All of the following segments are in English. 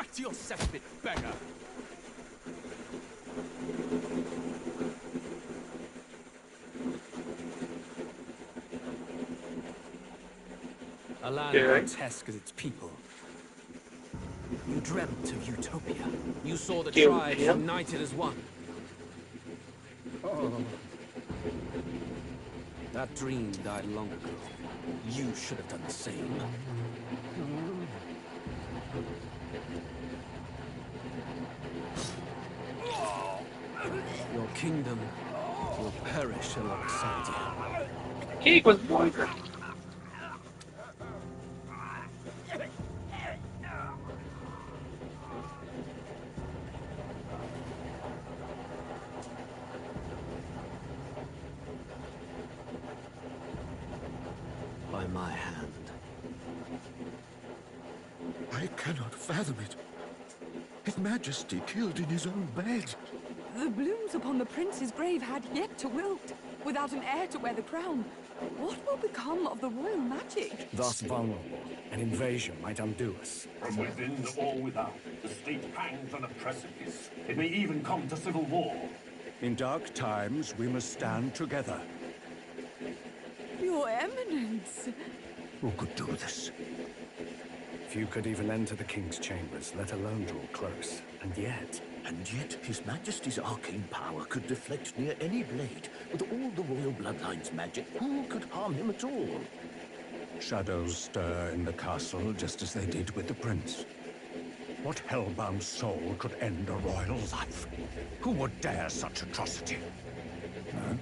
Back to your cesspit, beggar! A land grotesque as its people. You dreamt of utopia. You saw the tribes united as one. Oh. That dream died long ago. You should have done the same. Your kingdom will perish alongside you. Kijk wat mooi. By my hand. I cannot fathom it. His Majesty killed in his own bed. The blooms upon the prince's grave had yet to wilt, without an heir to wear the crown. What will become of the royal magic? Thus vulnerable, an invasion might undo us. From within or without, the state hangs on a precipice. It may even come to civil war. In dark times, we must stand together. Your Eminence! Who could do this? Few could even enter the king's chambers, let alone draw close. And yet, His Majesty's arcane power could deflect near any blade. With all the royal bloodline's magic, who could harm him at all? shadows stir in the castle just as they did with the prince. What hellbound soul could end a royal life? Who would dare such atrocity? Huh?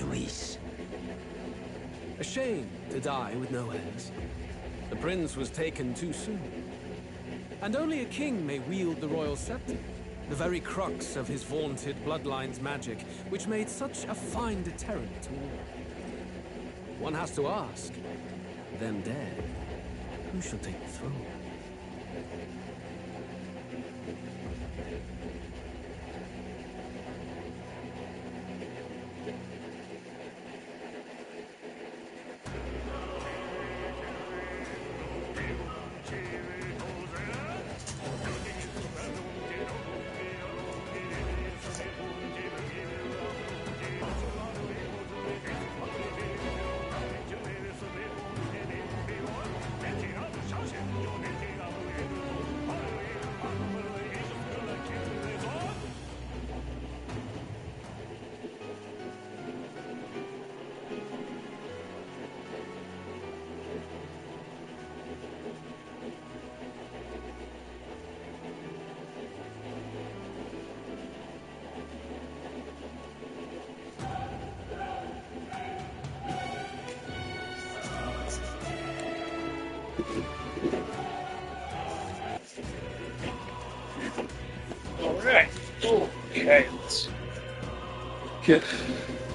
Luis. A shame to die with no heirs. The prince was taken too soon. And only a king may wield the royal scepter, the very crux of his vaunted bloodline's magic, which made such a fine deterrent to war. One has to ask, them dead, who shall take the throne? Alright, okay, let's get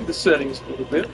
the settings a little bit.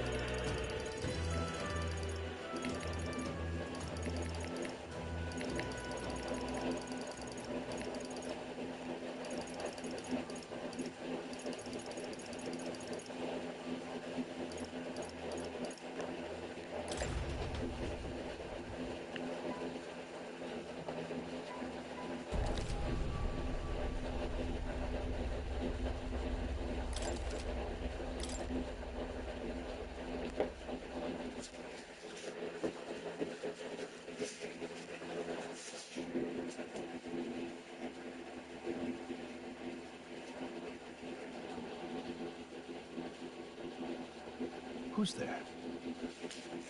Who's there?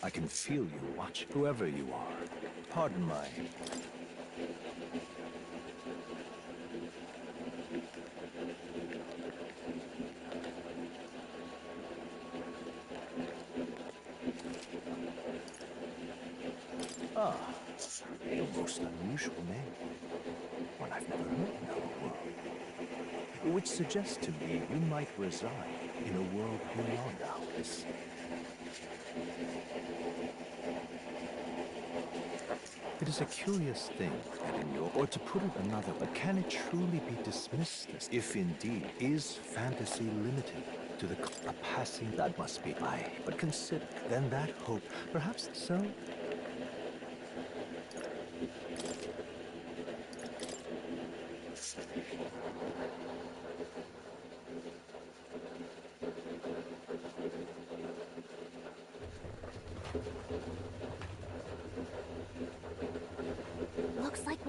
I can feel you watch, whoever you are. Pardon my... Ah, a most unusual name. One I've never heard in our world. Which suggests to me you might reside in a world beyond ours. It is a curious thing that in your, or to put it another, but can it truly be dismissed as, if indeed, is fantasy limited to the a passing, that must be I, but consider, then that hope, perhaps so?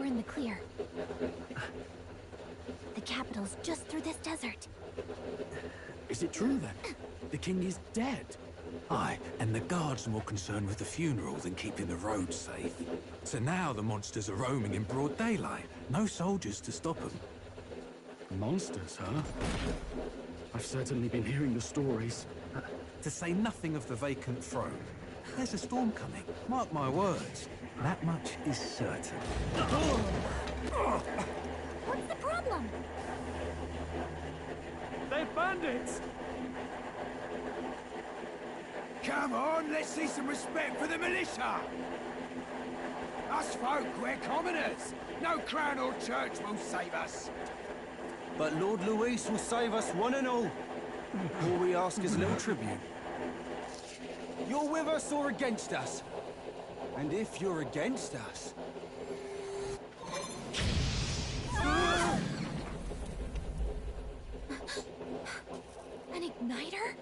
we're in the clear. The capital's just through this desert. Is it true then? The king is dead? Aye, and the guards are more concerned with the funeral than keeping the roads safe. So now the monsters are roaming in broad daylight. No soldiers to stop them. Monsters, huh? I've certainly been hearing the stories. To say nothing of the vacant throne. There's a storm coming, mark my words. That much is certain. What's the problem? They're bandits! Come on, let's see some respect for the militia! Us folk, we're commoners. No crown or church will save us. But Lord Luis will save us one and all. All we ask is a little tribute. You're with us or against us? And if you're against us... An igniter?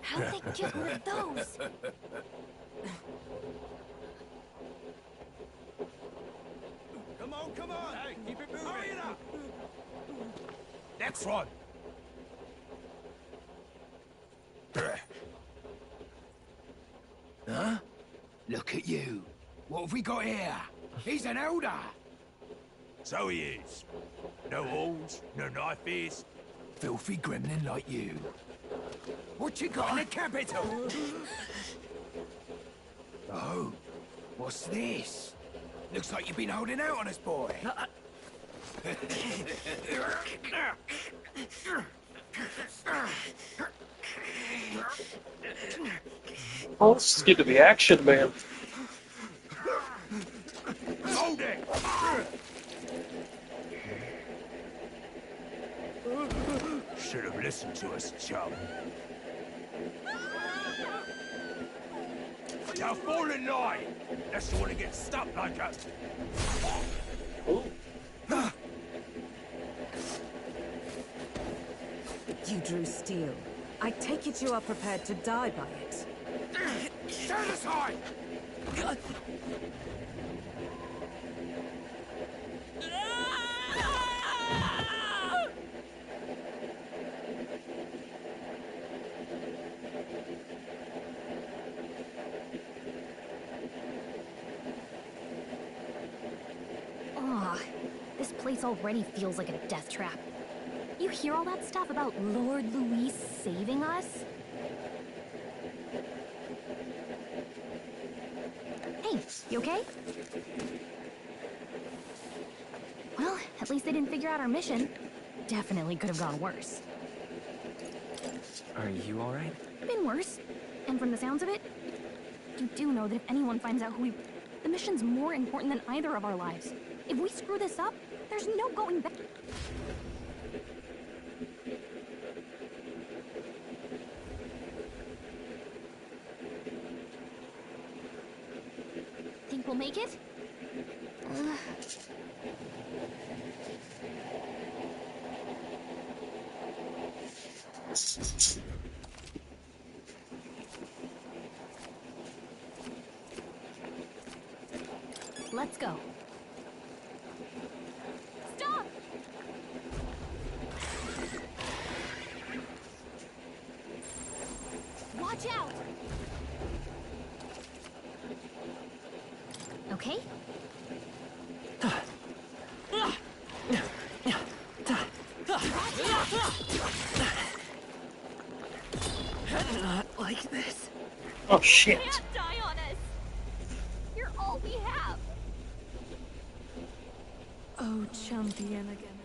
How'd they get one of those? Come on! Hey, keep it moving! Hurry it up! Next one! Huh? Look at you. What have we got here? He's an elder. So he is. No horns, no knife ears. Filthy gremlin like you. What you got in the capital? Oh, what's this? Looks like you've been holding out on us, boy. Oh, let's get to the action, man. Hold it! Should have listened to us, chum. Now fall in line! Unless you want to get stuck like us. You drew steel. I take it you are prepared to die by it. Stand aside! Aw, this place already feels like a death trap. You hear all that stuff about Lord Luis saving us? Hey, you okay? Well, at least they didn't figure out our mission. Definitely could have gone worse. Are you alright? Been worse. And from the sounds of it, you do know that if anyone finds out who we... The mission's more important than either of our lives. If we screw this up, there's no going back. Think we'll make it? Let's go. Stop! Watch out! Okay? Not like this. Oh shit. You can't die on us! You're all we have! Oh, champion again.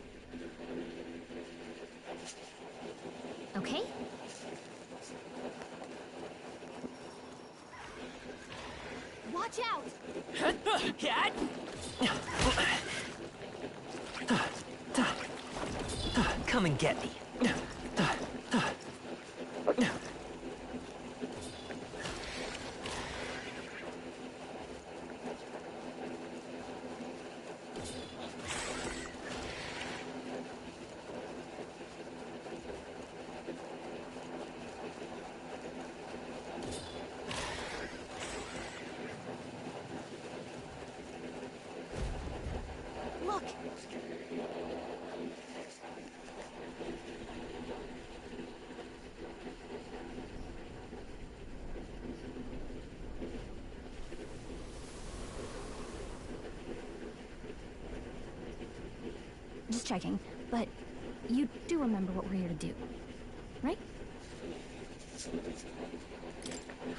Okay? Watch out! Come and get me. Look! Just checking, but you do remember what we're here to do, right?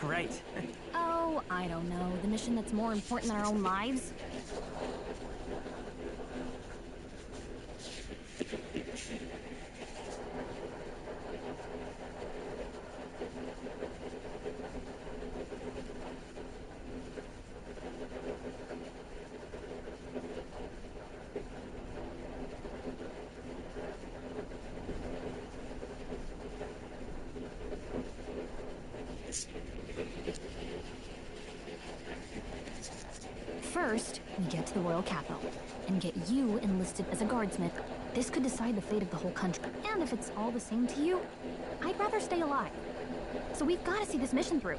Right. Oh, I don't know. The mission that's more important than our own lives? First, we get to the royal capital and get you enlisted as a guardsmith. This could decide the fate of the whole country. And if it's all the same to you, I'd rather stay alive. So we've got to see this mission through.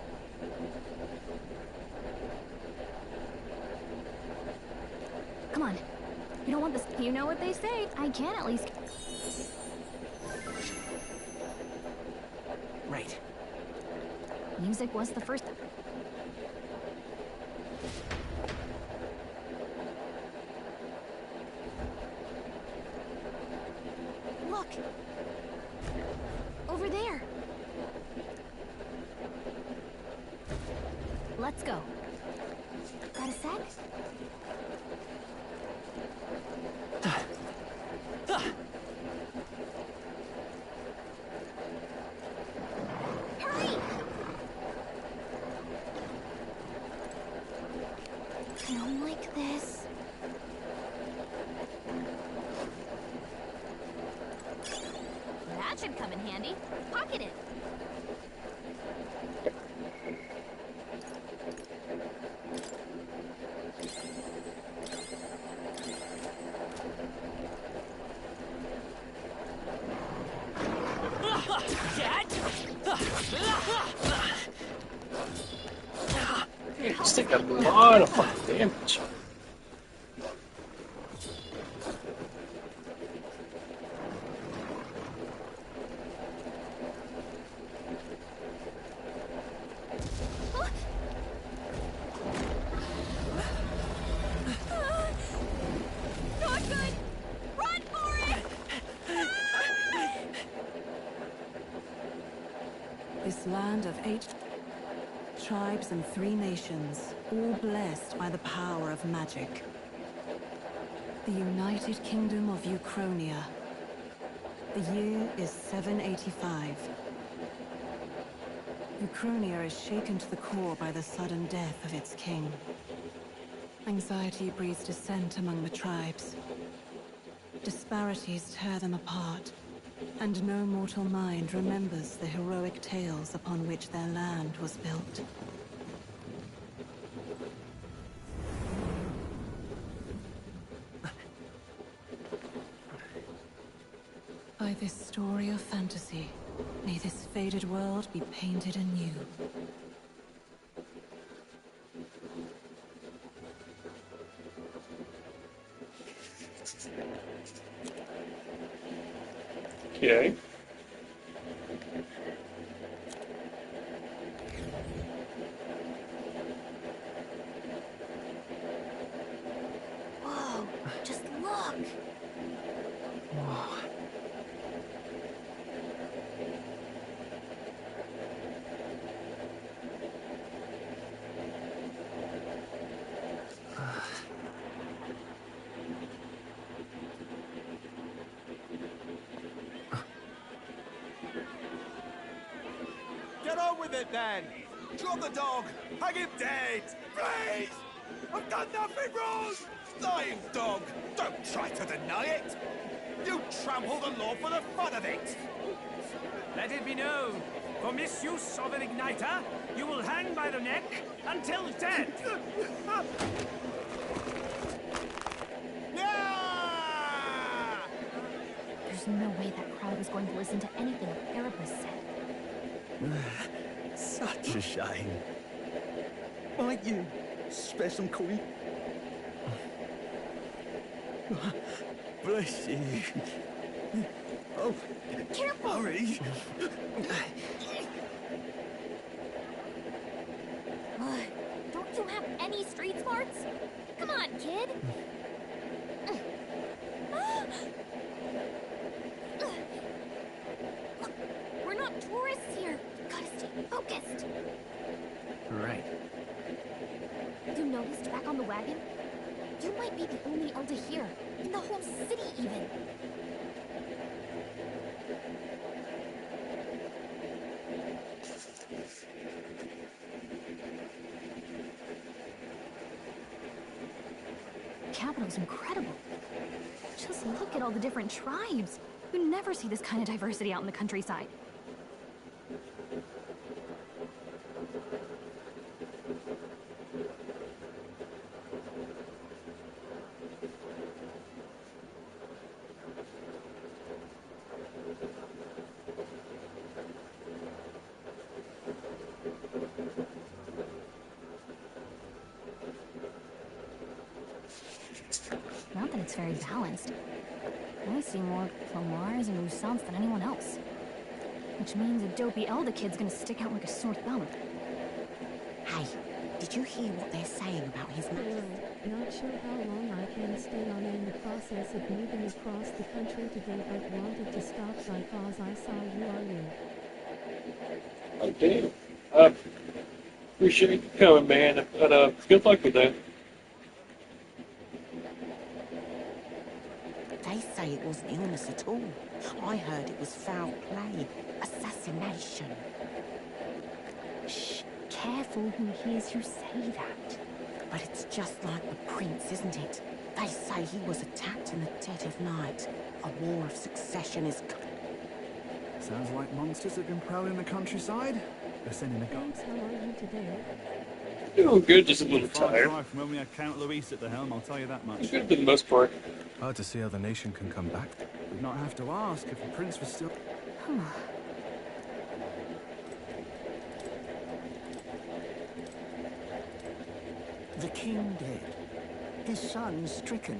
Come on. You don't want this. You know what they say. I can at least. Right. Music was the first. Look! Over there! Let's go. Got a sec? Hurry! I don't like this. That should come in handy. Pocket it. Yeah, this thing got a lot of fucking damage. Not good! Run for it! This land of 8 tribes and 3 nations, all blessed by the power of magic. The United Kingdom of Uchronia. The year is 785. Uchronia is shaken to the core by the sudden death of its king. Anxiety breeds dissent among the tribes. Disparities tear them apart, and no mortal mind remembers the heroic tales upon which their land was built. By this story of fantasy, may this faded world be painted anew. Okay. Whoa, just look! Get on with it then! Drop the dog! Hang him dead! Please! I've done nothing wrong! Lying dog! Don't try to deny it! You trample the law for the fun of it! Let it be known, for misuse of an igniter, you will hang by the neck until dead. Yeah! There's no way that crowd was going to listen to anything a therapist said. Such a shame. Might you spare some coin? Bless you. Oh, Careful! hurry. Don't you have any street smarts? Come on, kid! Look, we're not tourists here. Gotta stay focused. Right. You noticed back on the wagon? You might be the only elder here, in the whole city even. Capital's incredible. Just look at all the different tribes. You never see this kind of diversity out in the countryside. Not that it's very balanced. I see more Plomars and Roussants than anyone else. Which means a dopey elder kid's gonna stick out like a sore thumb. Hey, did you hear what they're saying about his... Not sure how long I can stay on in the process of moving across the country today, but wanted to stop because I saw you are new. Oh, damn. Appreciate you coming, man, but good luck with that. They say it wasn't illness at all. I heard it was foul play, assassination. Shh, careful who hears you say that. But it's just like the prince, isn't it? They say he was attacked in the dead of night. A war of succession is... Sounds like monsters have been prowling the countryside. They're sending a Thanks, how are you today? Doing good, just a little far tired. drive from when we had Count Luis at the helm, I'll tell you that much. Good for the most part. Hard to see how the nation can come back. We'd not have to ask if the prince was still... The king dead. His son stricken.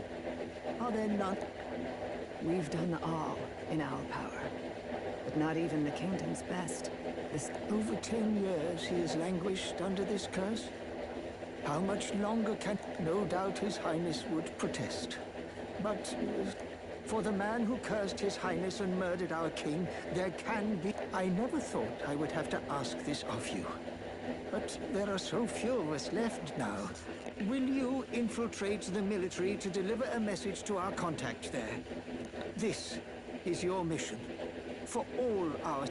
Are there none? We've done all in our power, but not even the kingdom's best. Over 10 years he has languished under this curse. How much longer can... No doubt his highness would protest. But for the man who cursed his highness and murdered our king, there can be... I never thought I would have to ask this of you. But there are so few of us left now. Will you infiltrate the military to deliver a message to our contact there? This is your mission. For all our...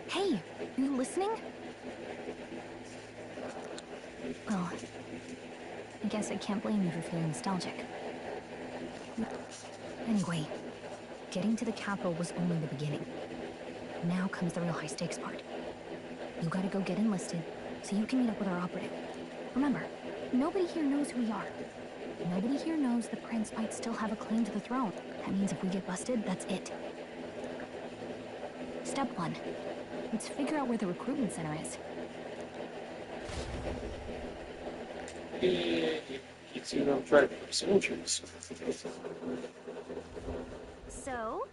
Hey, you listening? Well, I guess I can't blame you for feeling nostalgic. Anyway, getting to the capital was only the beginning. Now comes the real high-stakes part. You gotta go get enlisted, so you can meet up with our operative. Remember, nobody here knows who we are. Nobody here knows the prince might still have a claim to the throne. That means if we get busted, that's it. Step 1. Let's figure out where the recruitment center is. Keeps you on track for soldiers. So?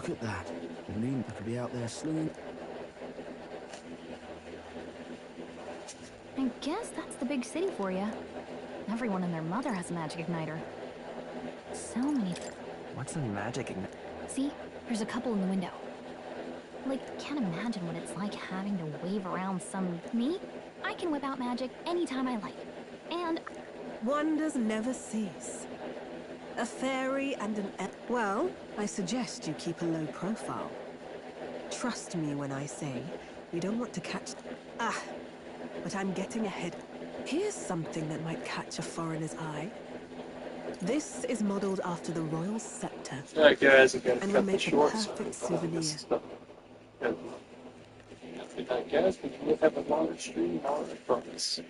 Look at that. The mean could be out there slinging. I guess that's the big city for you. Everyone and their mother has a magic igniter. So many. What's a magic igniter? See? There's a couple in the window. Like, can't imagine what it's like having to wave around some... Me? I can whip out magic anytime I like. And... Wonders never cease. A fairy and an... Well, I suggest you keep a low profile. Trust me when I say you don't want to catch... Ah, but I'm getting ahead. Here's something that might catch a foreigner's eye. This is modeled after the royal scepter. Alright guys, I'm gonna and cut will the make short. a perfect souvenir. Good night guys, we will have a longer stream, I promise.